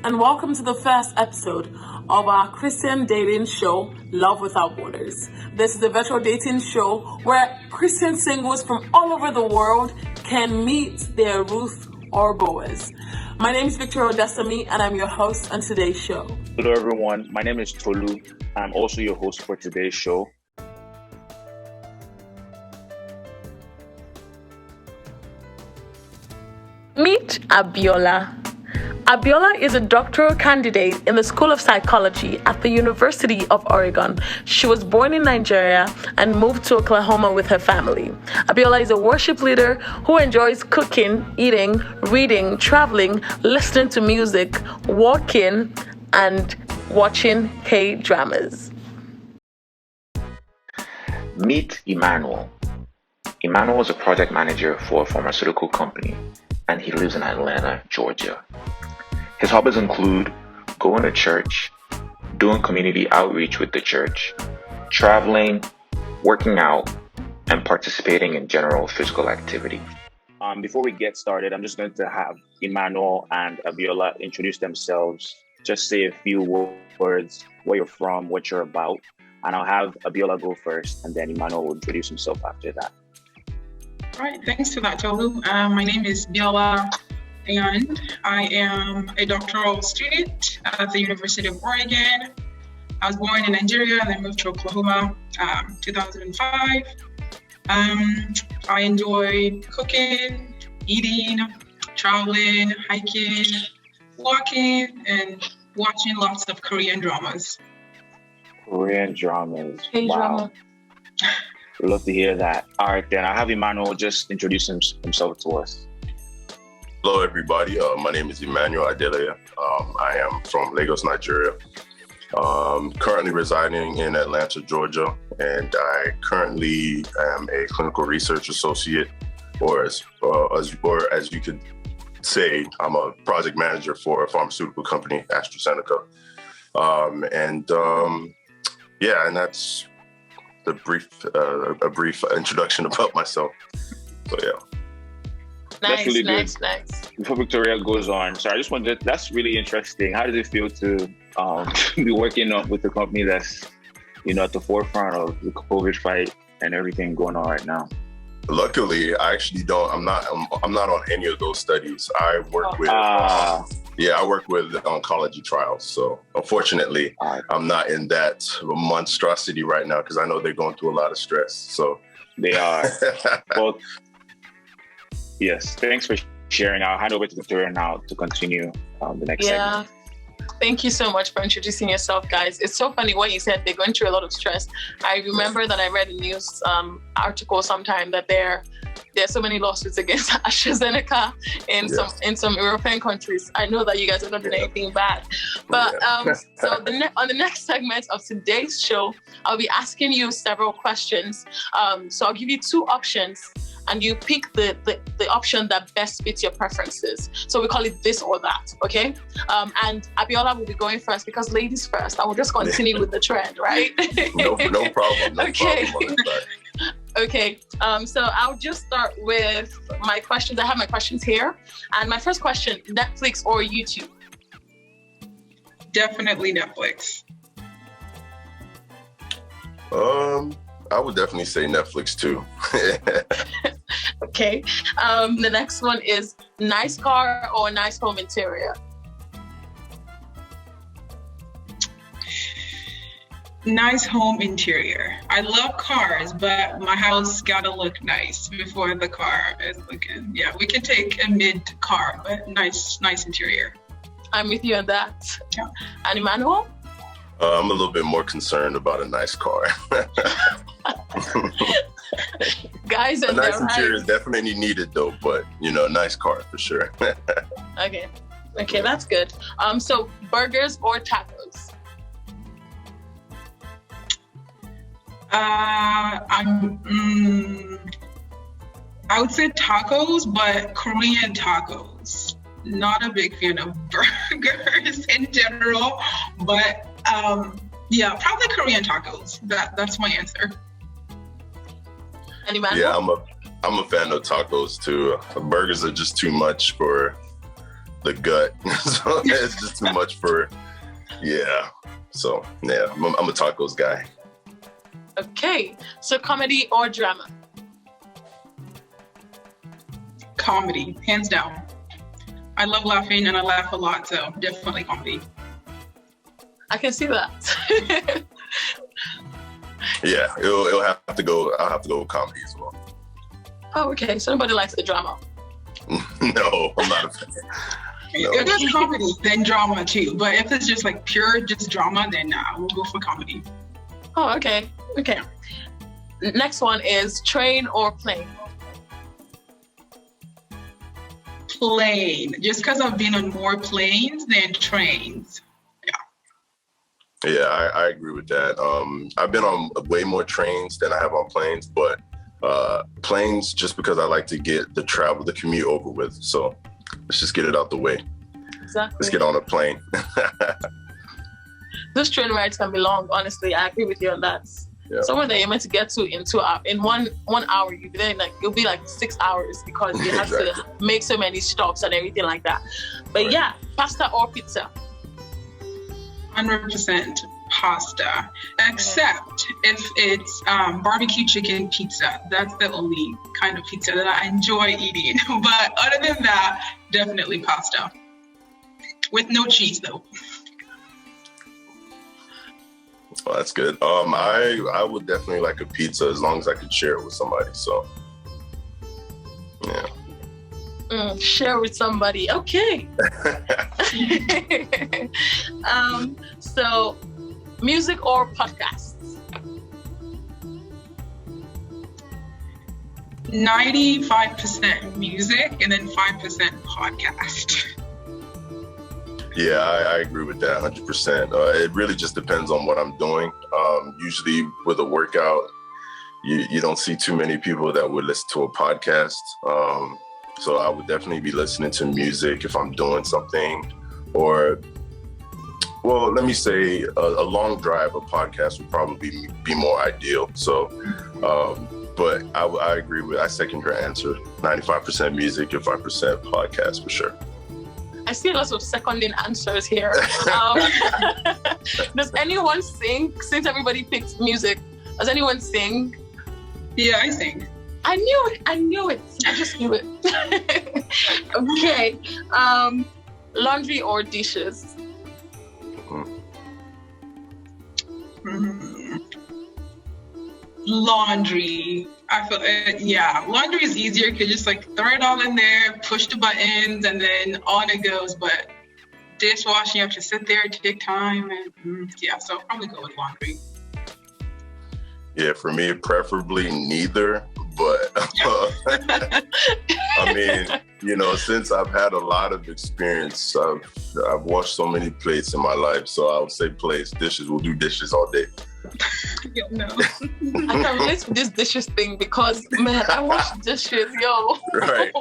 and welcome to the first episode of our Christian dating show, Love Without Borders. This is a virtual dating show where Christian singles from all over the world can meet their Ruth or Boaz. My name is Victoria odensanmi, and I'm your host on today's show. Hello everyone, my name is Tolu. I'm also your host for today's show. Meet Abiola. Abiola is a doctoral candidate in the School of Psychology at the University of Oregon. She was born in Nigeria and moved to Oklahoma with her family. Abiola is a worship leader who enjoys cooking, eating, reading, traveling, listening to music, walking, and watching K-dramas. Meet Emmanuel. Emmanuel is a project manager for a pharmaceutical company, and he lives in Atlanta, Georgia. His hobbies include going to church, doing community outreach with the church, traveling, working out, and participating in general physical activity. Before we get started, I'm just going to have Emmanuel and Abiola introduce themselves. Just say a few words, where you're from, what you're about, and I'll have Abiola go first, and then Emmanuel will introduce himself after that. All right, thanks for that, Tolu. My name is Biola, and I am a doctoral student at the University of Oregon. I was born in Nigeria and then moved to Oklahoma 2005. I enjoy cooking, eating, traveling, hiking, walking, and watching lots of Korean dramas. Korean dramas. K-drama. Wow. We'd love to hear that. All right, then I'll have Emmanuel just introduce himself to us. Hello, everybody. My name is Emmanuel and Biola. I am from Lagos, Nigeria. Currently residing in Atlanta, Georgia, and I currently am a clinical research associate, or as you could say, I'm a project manager for a pharmaceutical company, AstraZeneca. And that's a brief introduction about myself. So yeah. Nice. Before Victoria goes on, so I just wondered, that's really interesting. How does it feel to be working with a company that's, at the forefront of the COVID fight and everything going on right now? Luckily, I actually don't. I'm not on any of those studies. I work with oncology trials. So unfortunately, I'm not in that monstrosity right now because I know they're going through a lot of stress. So they are. Well, yes. Thanks for sharing. I'll hand over to Victoria now to continue the next segment. Thank you so much for introducing yourself, guys. It's so funny when you said they're going through a lot of stress. I remember that I read a news article sometime that there's so many lawsuits against AstraZeneca in some European countries. I know that you guys are not doing anything bad. But so on the next segment of today's show, I'll be asking you several questions. So I'll give you two options, and you pick the option that best fits your preferences. So we call it this or that, okay? And Abiola will be going first because ladies first. I will just continue with the trend, right? No problem. Okay. Problem. Okay, so I'll just start with my questions. I have my questions here. And my first question, Netflix or YouTube? Definitely Netflix. I would definitely say Netflix too. Okay. The next one is nice car or nice home interior? Nice home interior. I love cars, but my house gotta look nice before the car is looking. Yeah, we can take a mid car, but nice interior. I'm with you on that. Yeah. And Emmanuel? I'm a little bit more concerned about a nice car. Guys, a nice interior is definitely needed though, but nice car for sure. Okay, that's good. So burgers or tacos? I would say tacos, but Korean tacos. Not a big fan of burgers in general, but probably Korean tacos. That's my answer. Yeah, I'm a fan of tacos too. Burgers are just too much for the gut. So it's just too much for, yeah. So yeah, I'm a tacos guy. Okay, so comedy or drama? Comedy, hands down. I love laughing and I laugh a lot, so definitely comedy. I can see that. Yeah, it'll have to go. I'll have to go with comedy as well. Oh, okay. So nobody likes the drama. No, I'm not a fan. No. If it's comedy, then drama too. But if it's just like pure just drama, then we'll go for comedy. Oh, okay. Okay. Next one is train or plane? Plane. Just because I've been on more planes than trains. Yeah, I agree with that. I've been on way more trains than I have on planes, but planes just because I like to get the commute over with. So let's just get it out the way. Exactly. Let's get on a plane. Those train rides can be long, honestly. I agree with you on that. Yeah. Somewhere that you're meant to get to in 2 hours, in one hour, it'll be like 6 hours because you have Exactly. to make so many stops and everything like that. But Right. yeah, pasta or pizza? 100% pasta, except if it's barbecue chicken pizza. That's the only kind of pizza that I enjoy eating. But other than that, definitely pasta. With no cheese though. Well, that's good. I would definitely like a pizza as long as I could share it with somebody. So, yeah. Share with somebody. Okay. So, music or podcasts? 95% music and then 5% podcast. Yeah, I agree with that 100%. It really just depends on what I'm doing. Usually with a workout, you don't see too many people that would listen to a podcast. So I would definitely be listening to music if I'm doing something, or, well, let me say a long drive, a podcast would probably be more ideal. So, but I agree I second your answer. 95% music and 5% podcast for sure. I see lots of seconding answers here. Does anyone sing? Since everybody picked music, does anyone sing? Yeah, I sing. I knew it. I just knew it. Okay. Laundry or dishes? Laundry. I feel laundry is easier because just like throw it all in there, push the buttons, and then on it goes. But dishwashing, you have to sit there, take time, and so I'll probably go with laundry. Yeah, for me, preferably neither. But I mean, since I've had a lot of experience, I've washed so many plates in my life. So I would say plates, dishes. We'll do dishes all day. No. I can relate to this dishes thing because, man, I wash dishes, yo. Right.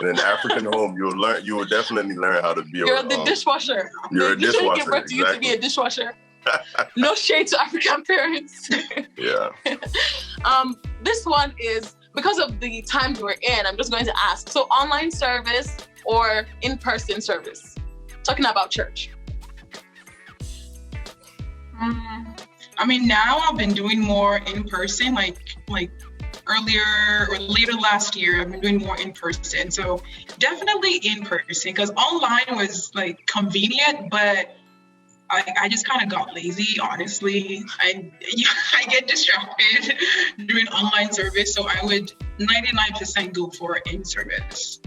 In an African home, you will definitely learn how to be You're the dishwasher. You're a You shouldn't give dishwasher, birth to you to be a dishwasher. No shade to African parents. Yeah. This one is, because of the times we're in, I'm just going to ask. So online service or in-person service? Talking about church. I mean, now I've been doing more in person, like earlier or later last year, I've been doing more in person. So definitely in person, because online was like convenient, but I just kind of got lazy, honestly. I get distracted during online service, so I would 99% go for in service.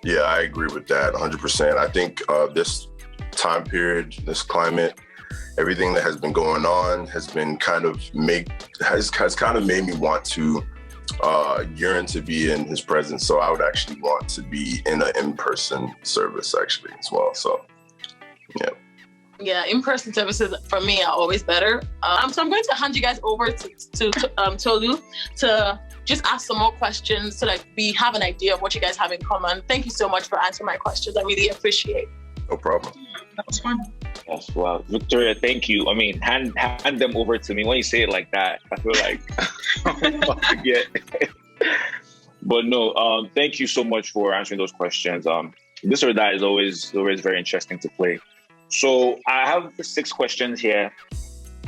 Yeah, I agree with that 100%. I think this time period, this climate, everything that has been going on has kind of made me want to yearn to be in his presence. So I would actually want to be in an in-person service actually as well. So yeah. Yeah, in-person services for me are always better. So I'm going to hand you guys over to Tolu to just ask some more questions so that we have an idea of what you guys have in common. Thank you so much for answering my questions. I really appreciate it. No problem. That was fun. Yes, well, Victoria, thank you. I mean, hand them over to me. When you say it like that, I feel like I'm about to But no, thank you so much for answering those questions. This or that is always very interesting to play. So I have 6 questions here.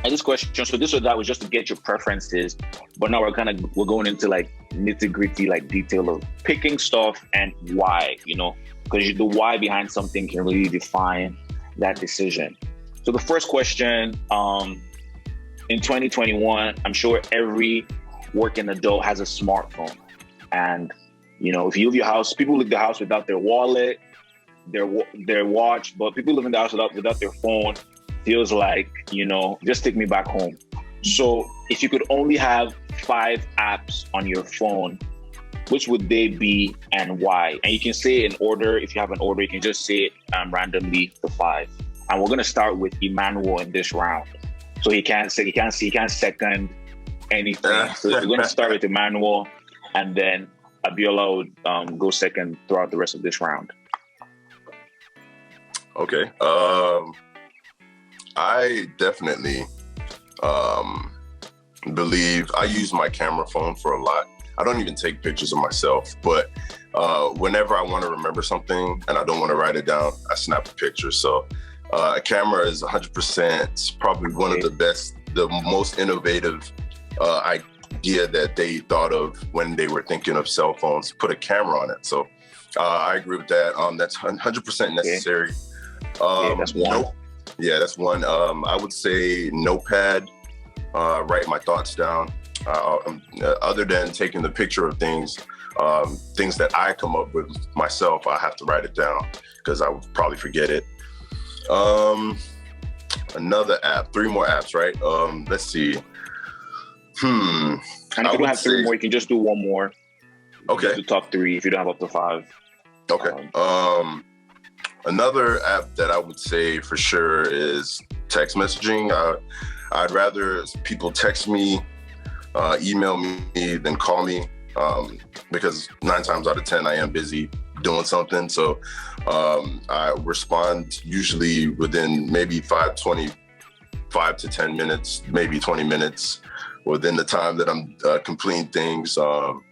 And this question, so this or that was just to get your preferences, but now we're going into like nitty gritty, like detail of picking stuff and why, because the why behind something can really define that decision. So the first question, in 2021, I'm sure every working adult has a smartphone. And, if you leave your house, people leave the house without their wallet, their watch, but people live in the house without their phone feels like, just take me back home. So if you could only have 5 apps on your phone, which would they be and why? And you can say in order. If you have an order, you can just say it randomly, the 5. And we're going to start with Emmanuel in this round. So he can't second anything. So we're going to start with Emmanuel, and then Abiola would go second throughout the rest of this round. Okay. I definitely believe I use my camera phone for a lot. I don't even take pictures of myself, but whenever I want to remember something and I don't want to write it down, I snap a picture. So a camera is 100% probably one of the best, the most innovative idea that they thought of when they were thinking of cell phones, put a camera on it. So I agree with that. That's 100% necessary. That's one. That's one. I would say notepad, write my thoughts down. Other than taking the picture of things that I come up with myself, I have to write it down because I would probably forget it. Another app, 3 more apps, right? Let's see. And if you don't have 3 more, you can just do 1 more. Okay. Just the top 3 if you don't have up to 5. Okay. Another app that I would say for sure is text messaging. I'd rather people text me, email me than call me, because 9 times out of 10 I am busy doing something. So I respond usually within maybe 5 to 10 minutes, maybe 20 minutes within the time that I'm completing things. So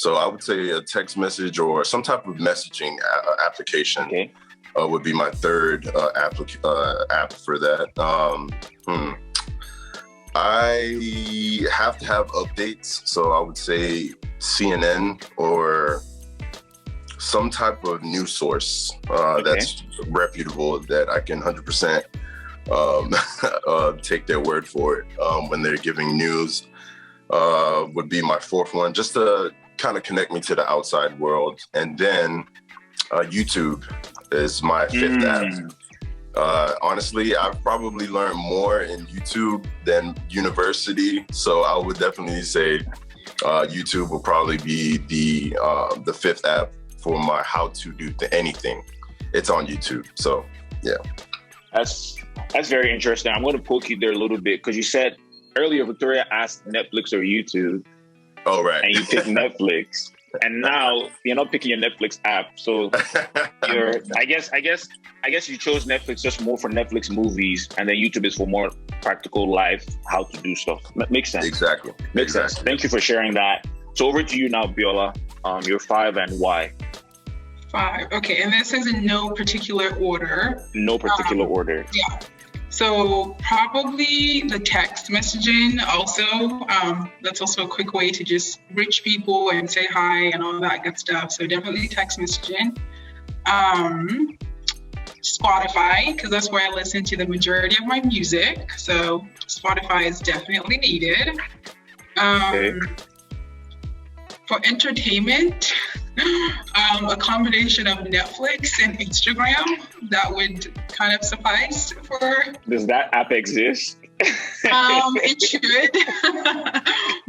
I would say a text message or some type of messaging application. Okay. Would be my third app for that. I have to have updates, so I would say CNN or some type of news source that's reputable that I can 100% take their word for it when they're giving news. Would be my 4th one, just to kind of connect me to the outside world. And then YouTube is my 5th app. Honestly, I've probably learned more in YouTube than university, so I would definitely say YouTube will probably be the 5th app for my how to do anything. It's on YouTube, so yeah. That's very interesting. I'm going to poke you there a little bit because you said earlier Victoria asked Netflix or YouTube. Oh, right. And you picked Netflix. And now you're not picking your Netflix app, so I guess you chose Netflix just more for Netflix movies, and then YouTube is for more practical life, how to do stuff. Makes sense. Exactly. Makes sense. Thank you for sharing that. So over to you now, Biola. Your 5 and why? 5. Okay, and this is in no particular order. No particular order. Yeah. So probably the text messaging also. That's also a quick way to just reach people and say hi and all that good stuff. So definitely text messaging. Spotify, because that's where I listen to the majority of my music. So Spotify is definitely needed. For entertainment, a combination of Netflix and Instagram, that would kind of suffice for... Does that app exist? It should.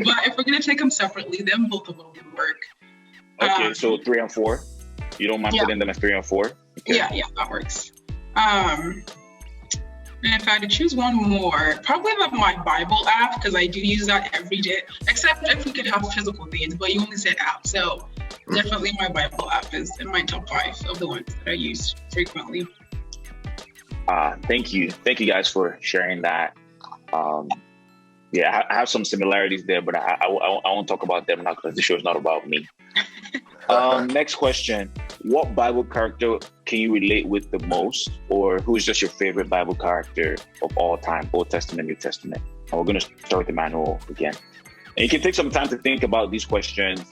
But if we're going to take them separately, then both of them would work. Okay, so 3 and 4? You don't mind putting them as 3 and 4? Okay. Yeah, that works. And if I had to choose one more, probably my Bible app, because I do use that every day, except if we could have physical things, but you only said app. So definitely my Bible app is in my top 5 of the ones that I use frequently. Thank you. Thank you guys for sharing that. I have some similarities there, but I won't talk about them now because the show is not about me. Next question. What Bible character can you relate with the most, or who is just your favorite Bible character of all time, Old Testament, New Testament? And we're going to start with Emmanuel again. And you can take some time to think about these questions.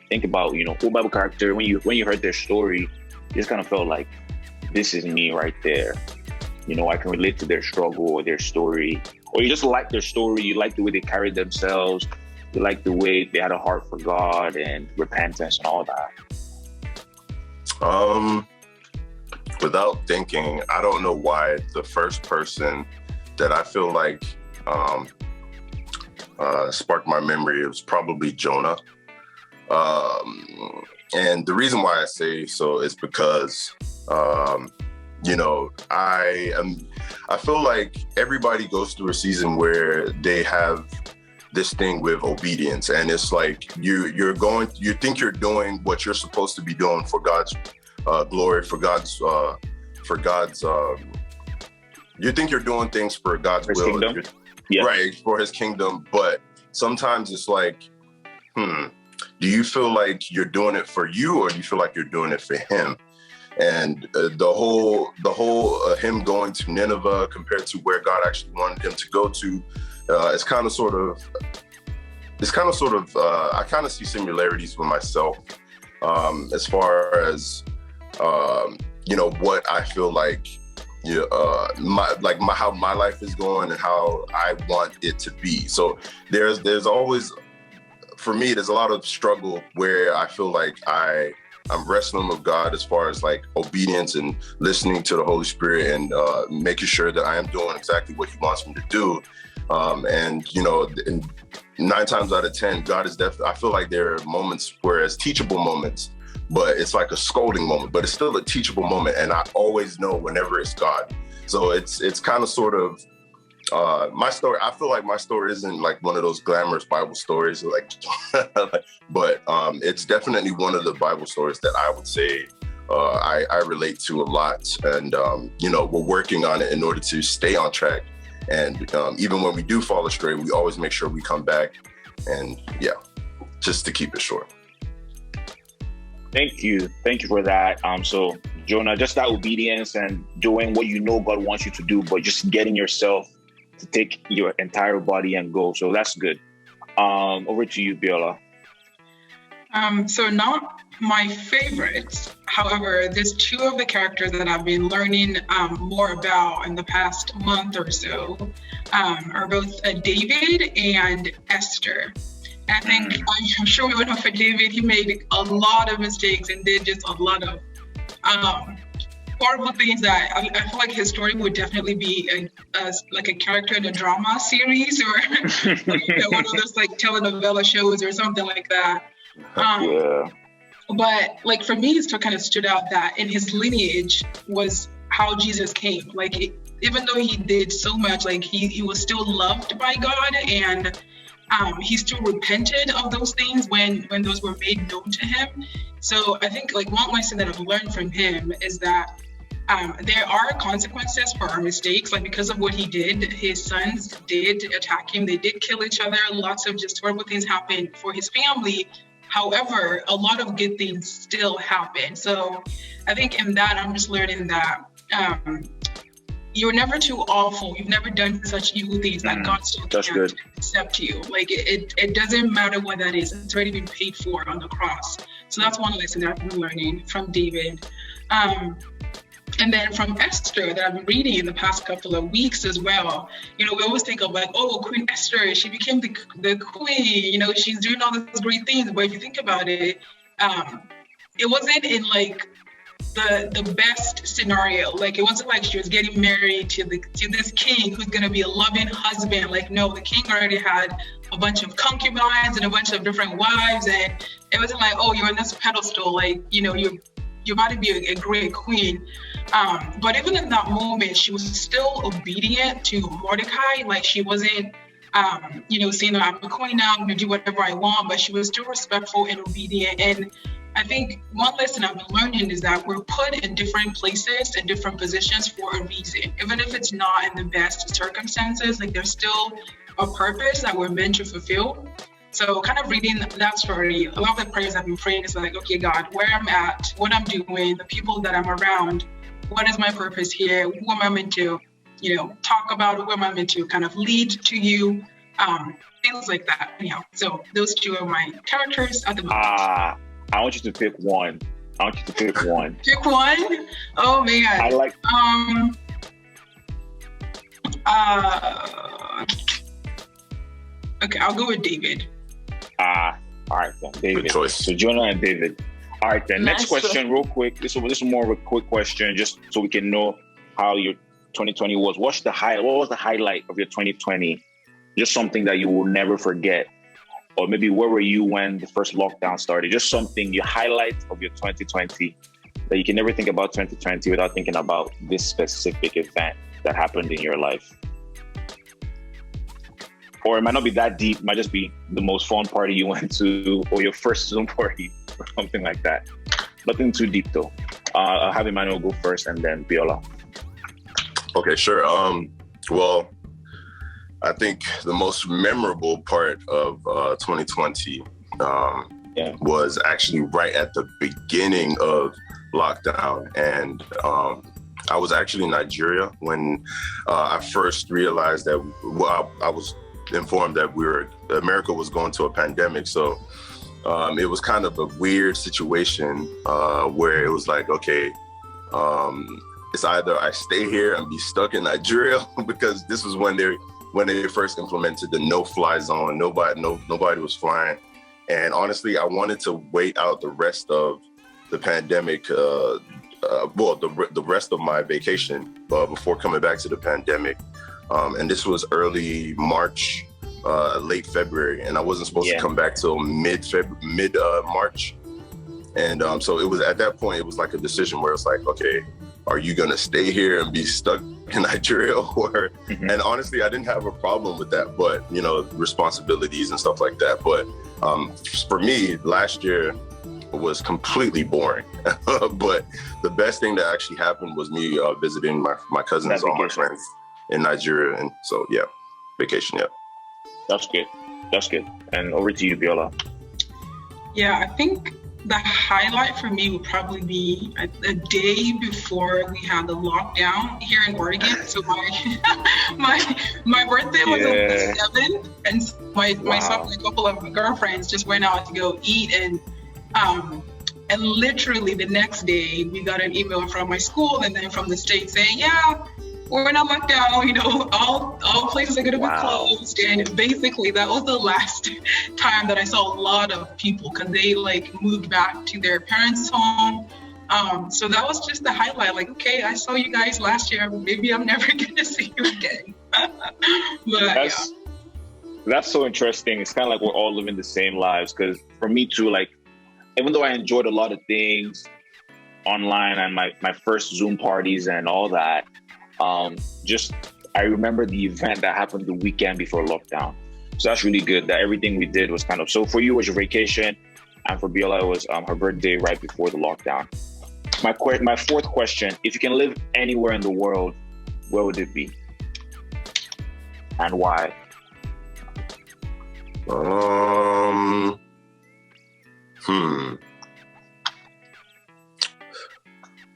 Think about, who Bible character, when you heard their story, you just kind of felt like, this is me right there. I can relate to their struggle or their story. Or you just like their story, you like the way they carried themselves, you like the way they had a heart for God and repentance and all that. Without thinking, I don't know why the first person that I feel like sparked my memory, it was probably Jonah. And the reason why I say so is because, I feel like everybody goes through a season where they have this thing with obedience, and it's like you think you're doing what you're supposed to be doing for God's glory, for God's you think you're doing things for God's will, right, for His kingdom, but sometimes it's like, do you feel like you're doing it for you, or do you feel like you're doing it for Him? And the whole him going to Nineveh compared to where God actually wanted him to go to, I kind of see similarities with myself, as far as what I feel like, how my life is going and how I want it to be. So there's always, for me, there's a lot of struggle where I feel like I'm wrestling with God as far as like obedience and listening to the Holy Spirit and making sure that I am doing exactly what He wants me to do. And 9 times out of 10, God is definitely, I feel like there are moments where it's teachable moments, but it's like a scolding moment, but it's still a teachable moment. And I always know whenever it's God. So it's kind of sort of, my story, I feel like my story isn't like one of those glamorous Bible stories, but it's definitely one of the Bible stories that I would say I relate to a lot. And, we're working on it in order to stay on track. And even when we do fall astray, we always make sure we come back. And just to keep it short. Thank you for that. So Jonah, just that obedience and doing what God wants you to do, but just getting yourself to take your entire body and go. So that's good. Over to you, Biola. So not my favorites. However, there's 2 of the characters that I've been learning more about in the past month or so are both David and Esther. I think, I'm sure we would know for David, he made a lot of mistakes and did just a lot of horrible things that I feel like his story would definitely be like a character in a drama series or one of those like telenovela shows or something like that. But like for me, it still kind of stood out that in his lineage was how Jesus came. Like even though he did so much, like he was still loved by God, and he still repented of those things when those were made known to him. So I think like one lesson that I've learned from him is that there are consequences for our mistakes. Like because of what he did, his sons did attack him. They did kill each other. Lots of just horrible things happened for his family. However, a lot of good things still happen. So I think in that, I'm just learning that you're never too awful. You've never done such evil things that God still can't accept you. Like it doesn't matter what that is. It's already been paid for on the cross. So that's one lesson that I've been learning from David. And then from Esther that I've been reading in the past couple of weeks as well. We always think of like, oh, Queen Esther, she became the queen, she's doing all these great things. But if you think about it, it wasn't in like the best scenario. Like it wasn't like she was getting married to this king who's going to be a loving husband. Like, no, the king already had a bunch of concubines and a bunch of different wives. And it wasn't like, oh, you're on this pedestal. Like, you're about to be a great queen. But even in that moment, she was still obedient to Mordecai. Like she wasn't, saying, I'm a queen now, I'm gonna do whatever I want, but she was still respectful and obedient. And I think one lesson I've been learning is that we're put in different places and different positions for a reason. Even if it's not in the best circumstances, like there's still a purpose that we're meant to fulfill. So kind of reading that story, a lot of the prayers I've been praying is like, okay, God, where I'm at, what I'm doing, the people that I'm around, what is my purpose here? Who am I meant to, talk about? Who am I meant to kind of lead to you? Things like that. Anyhow, so those two are my characters at the moment. I want you to pick one. Pick one. Oh man. I like. Okay, I'll go with David. All right, then David. Good choice. So Jonah and David. All right, then next question, real quick. This is more of a quick question, just so we can know how your 2020 was. What was the highlight of your 2020? Just something that you will never forget, or maybe where were you when the first lockdown started? Just something, your highlight of your 2020 that you can never think about 2020 without thinking about this specific event that happened in your life. Or it might not be that deep. It might just be the most fun party you went to, or your first Zoom party, or something like that. Nothing too deep though. I'll have Emmanuel go first, and then Biola. Okay, sure. Well, I think the most memorable part of 2020 was actually right at the beginning of lockdown. And I was actually in Nigeria when I first realized that, I was informed that America was going to a pandemic. So it was kind of a weird situation where it was like, okay, it's either I stay here and be stuck in Nigeria, because this was when they first implemented the no-fly zone. Nobody was flying. And honestly, I wanted to wait out the rest of the pandemic, the rest of my vacation before coming back to the pandemic. And this was early March, late February, and I wasn't supposed to come back till mid March. And so it was at that point, it was like a decision where it's like, okay, are you gonna stay here and be stuck in Nigeria? Or, and honestly, I didn't have a problem with that, but responsibilities and stuff like that. But for me, last year was completely boring. But the best thing that actually happened was me visiting my cousins, all my friends in Nigeria. And so, yeah, vacation, yeah. That's good. And over to you, Biola. Yeah, I think the highlight for me would probably be a day before we had the lockdown here in Oregon. So my birthday was on the 7th, and myself and a couple of girlfriends just went out to go eat, and literally the next day we got an email from my school and then from the state saying, we're in a lockdown, all places are going to be closed. And basically that was the last time that I saw a lot of people, because they moved back to their parents' home. So that was just the highlight. Like, okay, I saw you guys last year. Maybe I'm never going to see you again. But that's so interesting. It's kind of like we're all living the same lives. Because for me too, even though I enjoyed a lot of things online and my first Zoom parties and all that, I remember the event that happened the weekend before lockdown. So that's really good that everything we did was kind of, so for you it was your vacation, and for Biola it was her birthday right before the lockdown. My fourth question, if you can live anywhere in the world, where would it be? And why?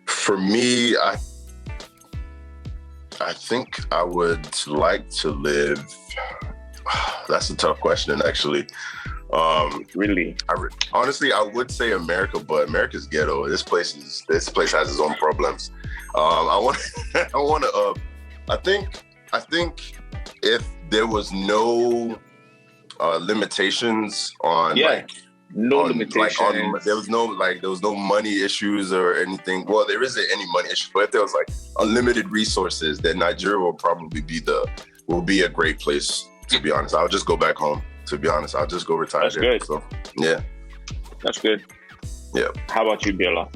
For me, I think I would like to live. That's a tough question, actually. Really? Honestly, I would say America, but America's ghetto. This place has its own problems. I think if there was no limitations on limitations. There was no money issues or anything. Well, there isn't any money issues, but if there was unlimited resources, then Nigeria will probably be a great place, to be honest. I'll just go back home, to be honest. I'll just go retire there. That's good. So, yeah. That's good. Yeah. How about you, Biola?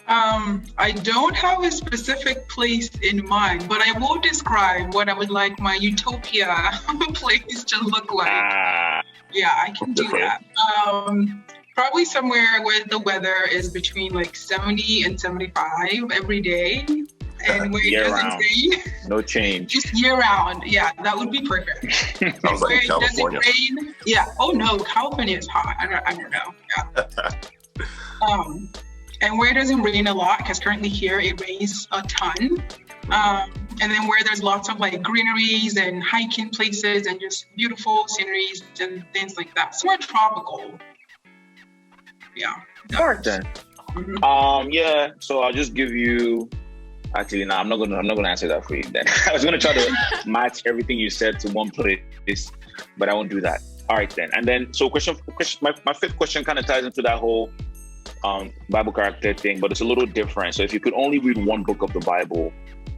I don't have a specific place in mind, but I will describe what I would like my utopia place to look like. Yeah, I can do that. Probably somewhere where the weather is between 70 and 75 every day, and where it doesn't rain. No change. Just year round. Yeah, that would be perfect. Sounds like California. Does it rain? Yeah. Oh no, California is hot. I don't know. Yeah. And where doesn't rain a lot, because currently here it rains a ton. And then where there's lots of like greeneries and hiking places and just beautiful sceneries and things like that. Somewhere tropical. Yeah. All right then. Yeah. So I'll just give you. Actually, no, I'm not gonna answer that for you. Then I was gonna try to match everything you said to one place, but I won't do that. All right then. And then so my fifth question kind of ties into that whole Bible character thing, but it's a little different. So if you could only read one book of the Bible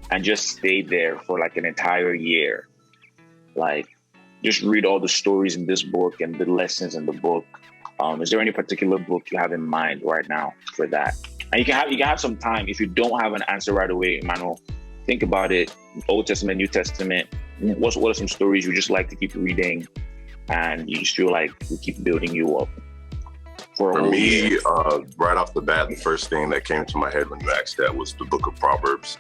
and just stay there for like an entire year, like just read all the stories in this book and the lessons in the book. Is there any particular book you have in mind right now for that? And you can have some time. If you don't have an answer right away, Emmanuel, think about it. Old Testament, New Testament. What are some stories you just like to keep reading, and you just feel like we keep building you up? For me, right off the bat, the first thing that came to my head when you asked that was the Book of Proverbs.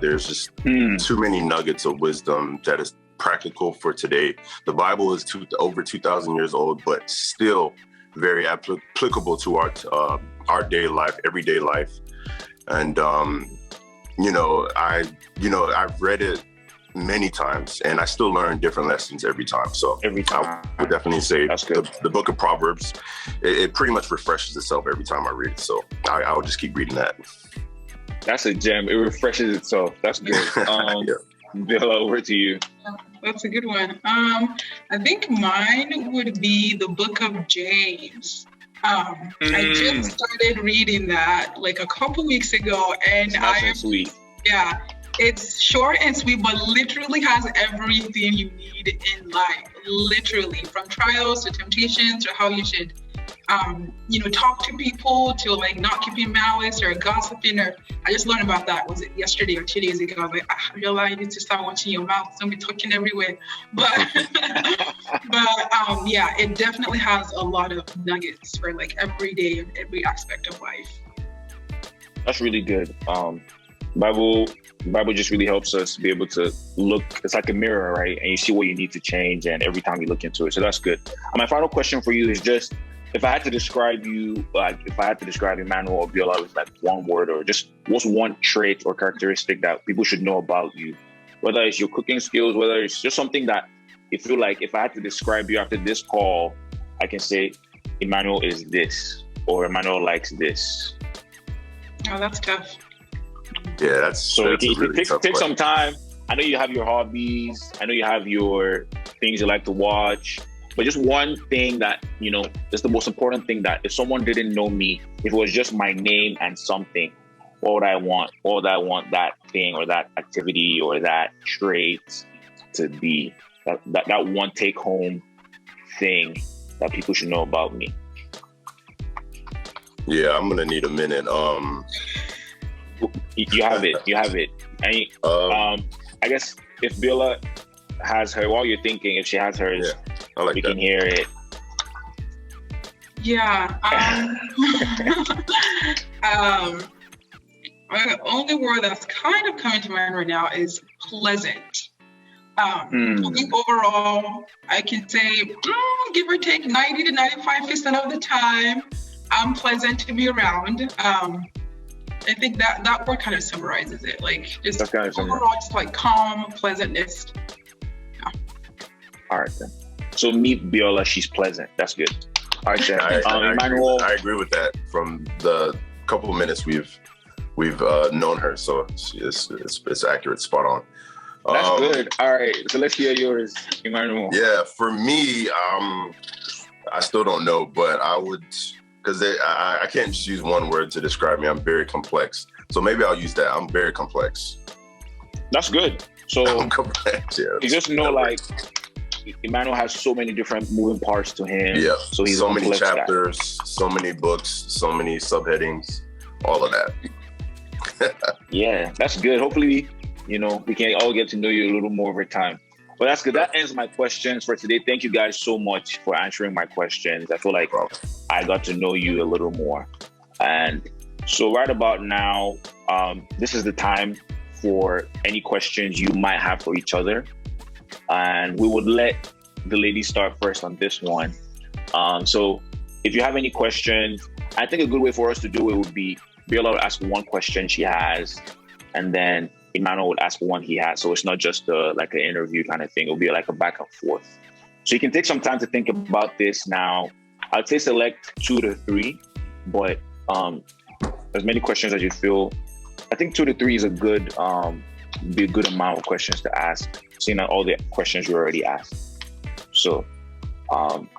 There's just too many nuggets of wisdom that is practical for today. The Bible is over 2,000 years old, but still very applicable to our daily life, everyday life. And I've read it many times, and I still learn different lessons every time. So I would definitely say the Book of Proverbs. It pretty much refreshes itself every time I read it. So I would just keep reading that. That's a gem. It refreshes itself. That's good. Biola, over to you. That's a good one. I think mine would be the Book of James. I just started reading that like a couple weeks ago, and sweet. Yeah, it's short and sweet, but literally has everything you need in life. Literally, from trials to temptations, to how you should, talk to people, to like not keeping malice or gossiping. Or I just learned about that. Was it yesterday or 2 days ago? I was like, I realize you need to start watching your mouth. Don't be talking everywhere. But yeah, it definitely has a lot of nuggets for like every day and every aspect of life. That's really good. Bible just really helps us be able to look. It's like a mirror, right? And you see what you need to change, and every time you look into it. So that's good. My final question for you is just, if I had to describe you, if I had to describe Emmanuel or Biola with like one word, or just what's one trait or characteristic that people should know about you, whether it's your cooking skills, whether it's just something that you feel like if I had to describe you after this call, I can say Emmanuel is this, or Emmanuel likes this. Oh, that's tough. Yeah, that's you really take some time. I know you have your hobbies. I know you have your things you like to watch. But just one thing that, is the most important thing, that if someone didn't know me, if it was just my name and something, what would I want? What would I want that thing or that activity or that trait to be? That one take-home thing that people should know about me. Yeah, I'm going to need a minute. You have it. And, I guess if Biola has her, while you're thinking, if she has hers, we can hear it. Yeah. The only word that's kind of coming to mind right now is pleasant. I think overall, I can say, give or take 90 to 95% of the time, I'm pleasant to be around. I think that word kind of summarizes it. Like just overall, just like calm, pleasantness. Yeah. All right then. So meet Biola, she's pleasant. That's good. All right then. Emmanuel, I agree with that. From the couple of minutes we've known her, so it's accurate, spot on. That's good. All right, so let's hear yours, Emmanuel. Yeah, for me, I still don't know, but I would. Because I can't just use one word to describe me. I'm very complex. So maybe I'll use that. I'm very complex. That's good. So I'm complex, yeah. You just know, like, Emmanuel has so many different moving parts to him. Yeah. So he's so many chapters, so many books, so many subheadings, all of that. Yeah, that's good. Hopefully, we can all get to know you a little more over time. But that's good. That ends my questions for today. Thank you guys so much for answering my questions. I feel like I got to know you a little more. And so right about now, this is the time for any questions you might have for each other. And we would let the ladies start first on this one. So if you have any questions, I think a good way for us to do it would be Biola will ask one question she has, and then Emmanuel would ask one he has. So it's not just like an interview kind of thing. It'll be like a back and forth. So you can take some time to think about this now. I'd say select 2 to 3, but as many questions as you feel. I think 2 to 3 is be a good amount of questions to ask, seeing all the questions you already asked. So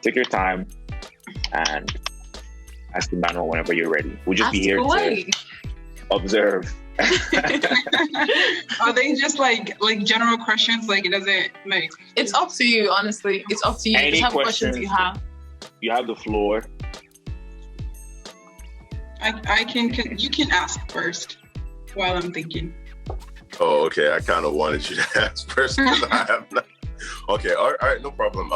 take your time and ask Emmanuel whenever you're ready. We'll just be here to observe. Are they just like general questions? Like it doesn't like. It's up to you, honestly. It's up to you. Any just have questions you have. You have the floor. You can ask first while I'm thinking. Oh, okay. I kind of wanted you to ask first because I have not. Okay, all right, no problem.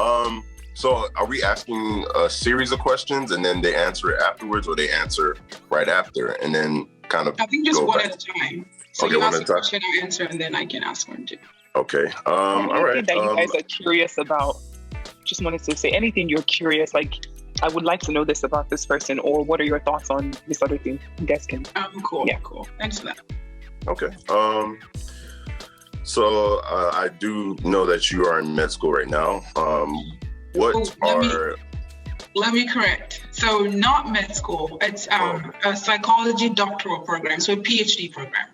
So are we asking a series of questions and then they answer it afterwards, or they answer right after and then kind of? I think just one at a time. So okay, you one ask at a a time. question, I answer, and then I can ask one too. Okay. All right. Anything that you guys are curious about. Just wanted to say anything you're curious, like I would like to know this about this person, or what are your thoughts on this other thing? You guys can. Cool. Yeah. Cool. Thanks for that. Okay. So I do know that you are in med school right now. Let me correct. So not med school. It's a psychology doctoral program, so a PhD program.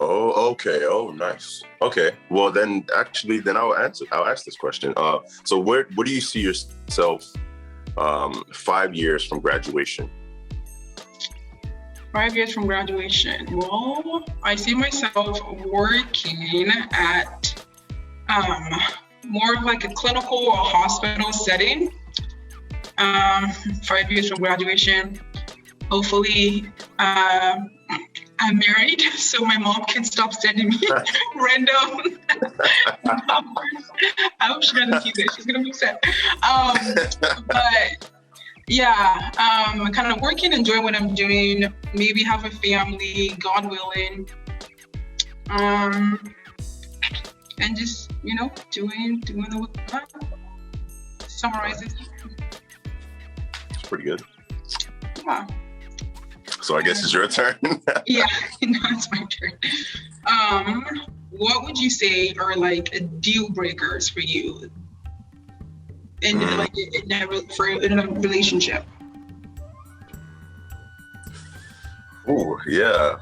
Oh, okay. Oh, nice. Okay. Well, then I'll ask this question. So where do you see yourself 5 years from graduation? 5 years from graduation. Well, I see myself working at more of like a clinical or hospital setting. 5 years from graduation. Hopefully, I'm married, so my mom can stop sending me random numbers. I hope she doesn't see this. She's gonna be upset. But yeah, kind of working, enjoying what I'm doing. Maybe have a family, God willing. And just doing the work. Summarizes. It's pretty good. Yeah. So I guess it's your turn. Yeah, it's my turn. What would you say are like deal breakers for you in a relationship? Oh yeah.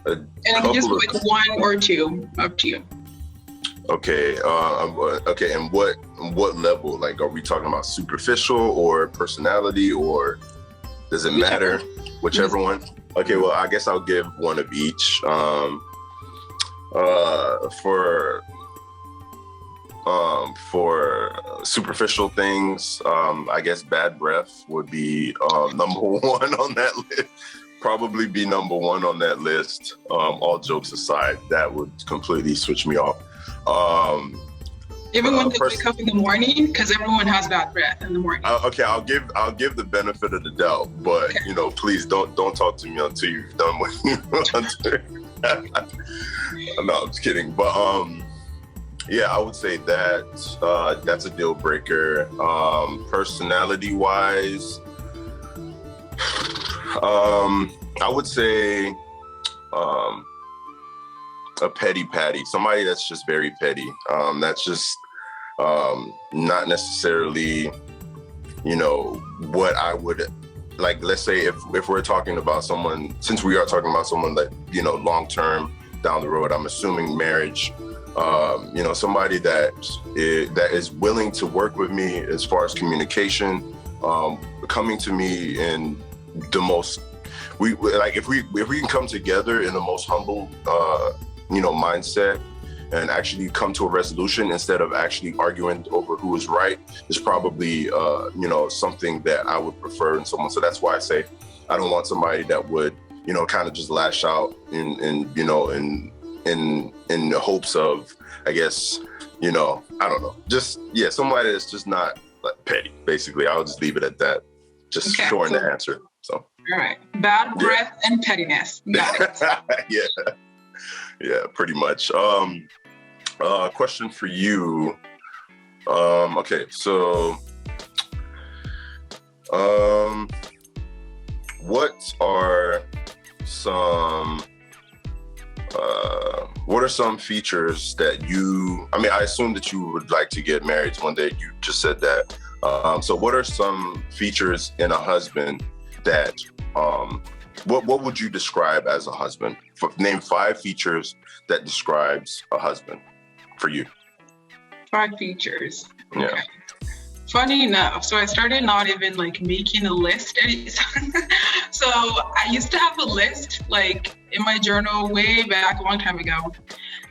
And I can just put like 1 or 2, up to you. Okay. Okay. And what level? Like, are we talking about superficial or personality, or does it matter? Whichever one. Okay. Well, I guess I'll give one of each. For superficial things, I guess bad breath would be number 1 on that list. Probably be number 1 on that list. All jokes aside, that would completely switch me off. Even when they wake up in the morning, because everyone has bad breath in the morning. Okay, I'll give the benefit of the doubt, but okay. Please don't talk to me until you've done what you want to. No, I'm just kidding. But yeah, I would say that that's a deal breaker. Personality wise, I would say a petty patty, somebody that's just very petty. That's just not necessarily, what I would like. Let's say if we're talking about someone, since we are talking about someone that, long term down the road, I'm assuming marriage, somebody that is willing to work with me as far as communication, coming to me in the most, if we can come together in the most humble, mindset, and actually come to a resolution instead of actually arguing over who is right, is probably, something that I would prefer in someone. So that's why I say I don't want somebody that would, kind of just lash out in the hopes of, I guess, I don't know, just, yeah, somebody that's just not petty, basically. I'll just leave it at that. Just shorten the answer. So. All right. Bad breath and pettiness. Got it. Yeah. Yeah, pretty much. Question for you. Okay, so what are some features that I assume that you would like to get married one day. You just said that. So what are some features in a husband that, what would you describe as a husband? Name 5 features that describes a husband for you. 5 features. Yeah. Okay. Funny enough, so I started not even making a list. So I used to have a list in my journal way back a long time ago.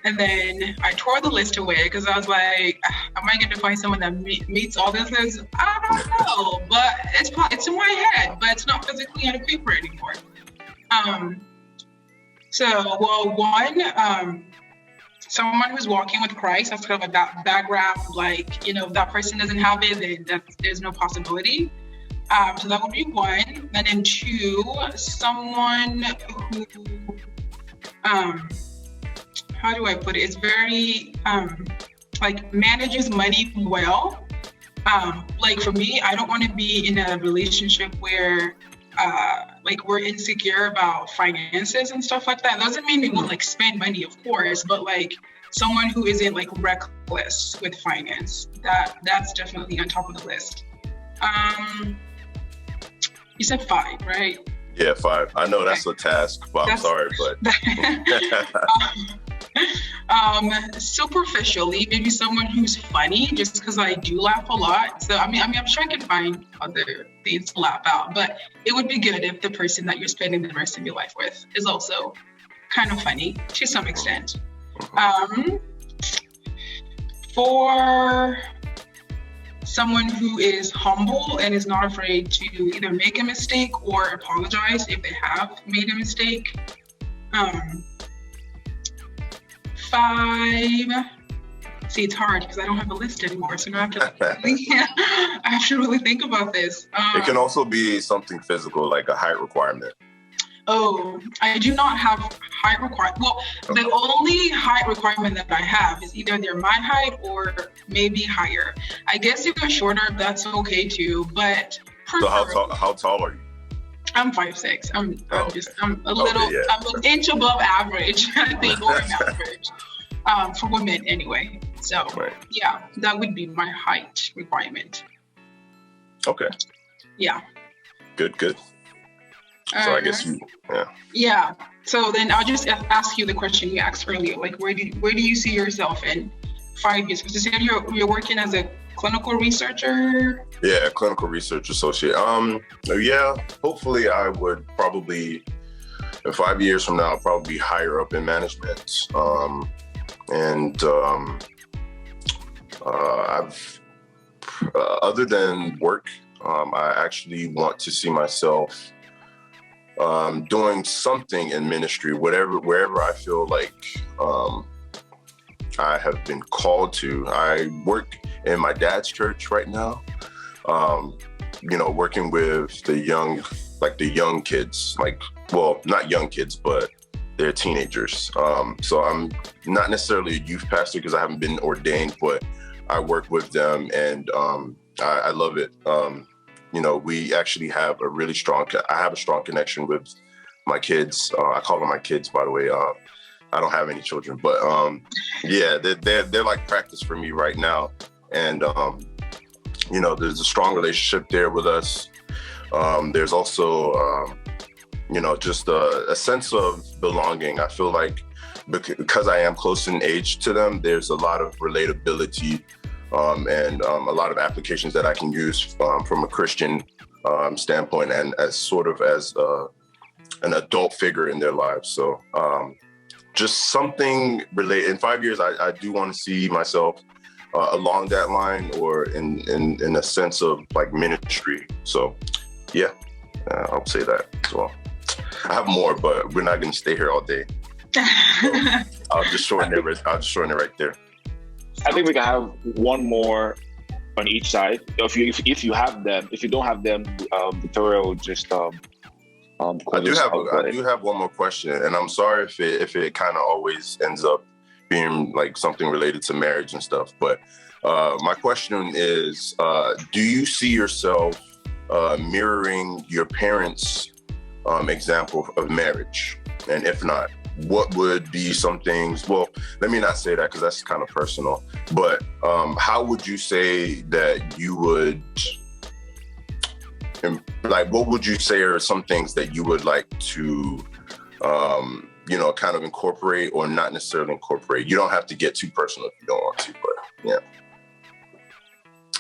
And then I tore the list away because I was like, am I going to find someone that meets all this list? I don't know, but it's in my head, but it's not physically on a paper anymore. One, someone who's walking with Christ. That's kind of that background, if that person doesn't have it, then there's no possibility. So that would be 1. And then 2, someone who, how do I put it? It's very, manages money well. For me, I don't want to be in a relationship where, we're insecure about finances and stuff like that. It doesn't mean we won't spend money, of course, but someone who isn't reckless with finance. That's definitely on top of the list. You said 5, right? Yeah, 5. I know that's a task, but I'm sorry, but. Superficially, maybe someone who's funny, just because I do laugh a lot. So I'm sure I can find other things to laugh out, but it would be good if the person that you're spending the rest of your life with is also kind of funny to some extent. For someone who is humble and is not afraid to either make a mistake or apologize if they have made a mistake. 5. See, it's hard because I don't have a list anymore, so now I have to really think about this. It can also be something physical, like a height requirement. Oh, I do not have height requirement. Well, the only height requirement that I have is either they're my height or maybe higher. I guess if they're shorter, that's okay too, but So how tall are you? I'm 5'6". I'm a little, Okay, yeah. I'm an inch above average, I think, or an average, for women anyway. So Right. Yeah, that would be my height requirement. Okay. Yeah. Good. So I guess Yeah. So then I'll just ask you the question you asked earlier, where do you see yourself in 5 years? Because you said you're working as a clinical researcher. Yeah, clinical research associate. Yeah, hopefully I would probably, in 5 years from now, I'll probably be higher up in management. I've, other than work, I actually want to see myself doing something in ministry, wherever I feel like I have been called to. I work in my dad's church right now, working with the young kids, not young kids, but they're teenagers. So I'm not necessarily a youth pastor because I haven't been ordained, but I work with them and I love it. We actually have I have a strong connection with my kids. I call them my kids, by the way. I don't have any children, but they're like practice for me right now. And, there's a strong relationship there with us. There's also, just a sense of belonging. I feel like because I am close in age to them, there's a lot of relatability and a lot of applications that I can use from a Christian standpoint and as an adult figure in their lives. So just something related. In 5 years, I do want to see myself along that line or in a sense of ministry. So yeah, I'll say that as well. I have more, but we're not going to stay here all day. So I'll just shorten it right there. I think we can have one more on each side. If you have them, if you don't have them, Victoria will just I do have one more question, and I'm sorry if it kind of always ends up being like something related to marriage and stuff. But my question is, do you see yourself mirroring your parents' example of marriage? And if not, what would be some things? Well, let me not say that because that's kind of personal. But how would you say that you would? Like, what would you say are some things that you would like to, kind of incorporate or not necessarily incorporate? You don't have to get too personal if you don't want to, but yeah.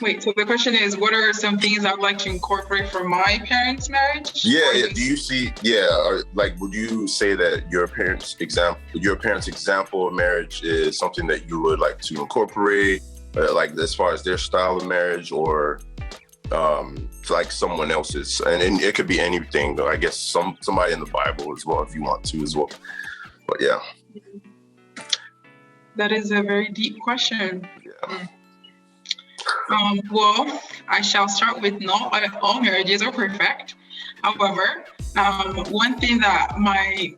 Wait, so the question is, what are some things I would like to incorporate from my parents' marriage? Yeah. Do you see? Yeah. Like, would you say that your parents' example of marriage is something that you would like to incorporate, like as far as their style of marriage, or like someone else's? And it could be anything. I guess somebody in the Bible as well, if you want to as well. But yeah. That is a very deep question. Yeah. Well, I shall start with not all marriages are perfect. However, one thing that my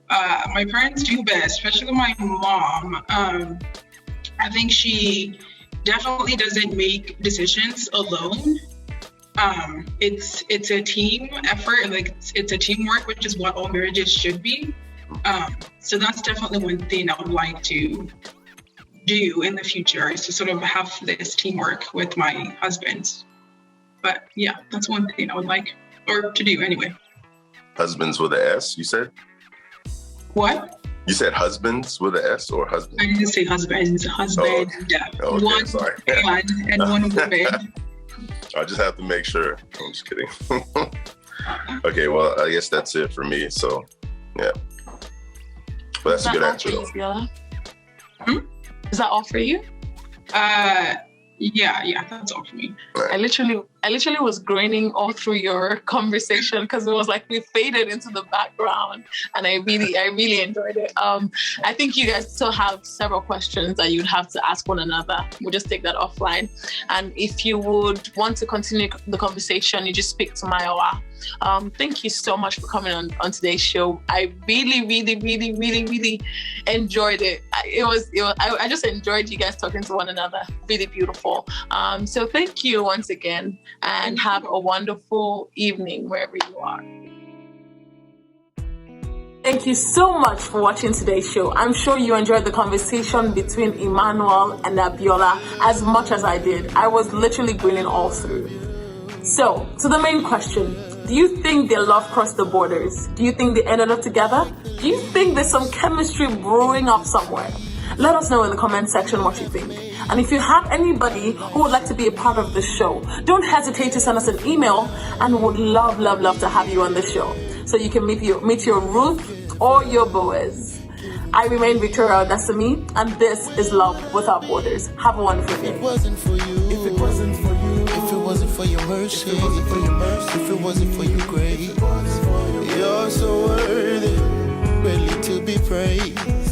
parents do best, especially my mom, I think she definitely doesn't make decisions alone. It's a team effort, like it's a teamwork, which is what all marriages should be. So that's definitely one thing I would like to do in the future, is to sort of have this teamwork with my husband. But yeah, that's one thing I would like, or to do anyway. Husbands with an S, you said? What? You said husbands with an S or husband? I didn't say husbands. Husband. Oh, okay. Yeah. Okay, one sorry. man and one woman. I just have to make sure. I'm just kidding. Okay, well, I guess that's it for me. So, yeah. But that's a good answer, though. Is that all for you? Yeah, that's all for me. Right. I literally was grinning all through your conversation because it was like we faded into the background, and I really enjoyed it. I think you guys still have several questions that you'd have to ask one another. We'll just take that offline. And if you would want to continue the conversation, you just speak to Mayowa. Thank you so much for coming on today's show. I really enjoyed it. I just enjoyed you guys talking to one another. Really beautiful. So thank you once again, and have a wonderful evening wherever you are. Thank you so much for watching today's show. I'm sure you enjoyed the conversation between Emmanuel and Biola as much as I did. I was literally grinning all through. So, to the main question, do you think their love crossed the borders? Do you think they ended up together? Do you think there's some chemistry brewing up somewhere? Let us know in the comment section what you think. And if you have anybody who would like to be a part of the show, don't hesitate to send us an email, and would love to have you on the show, so you can meet your Ruth or your Boaz. I remain Victoria, odensanmi, and this is Love Without Borders. Have a wonderful day. If it wasn't for you, if it wasn't for you, if it wasn't for your mercy, if it wasn't for your mercy, if it wasn't for your grace, you're so worthy, ready to be praised.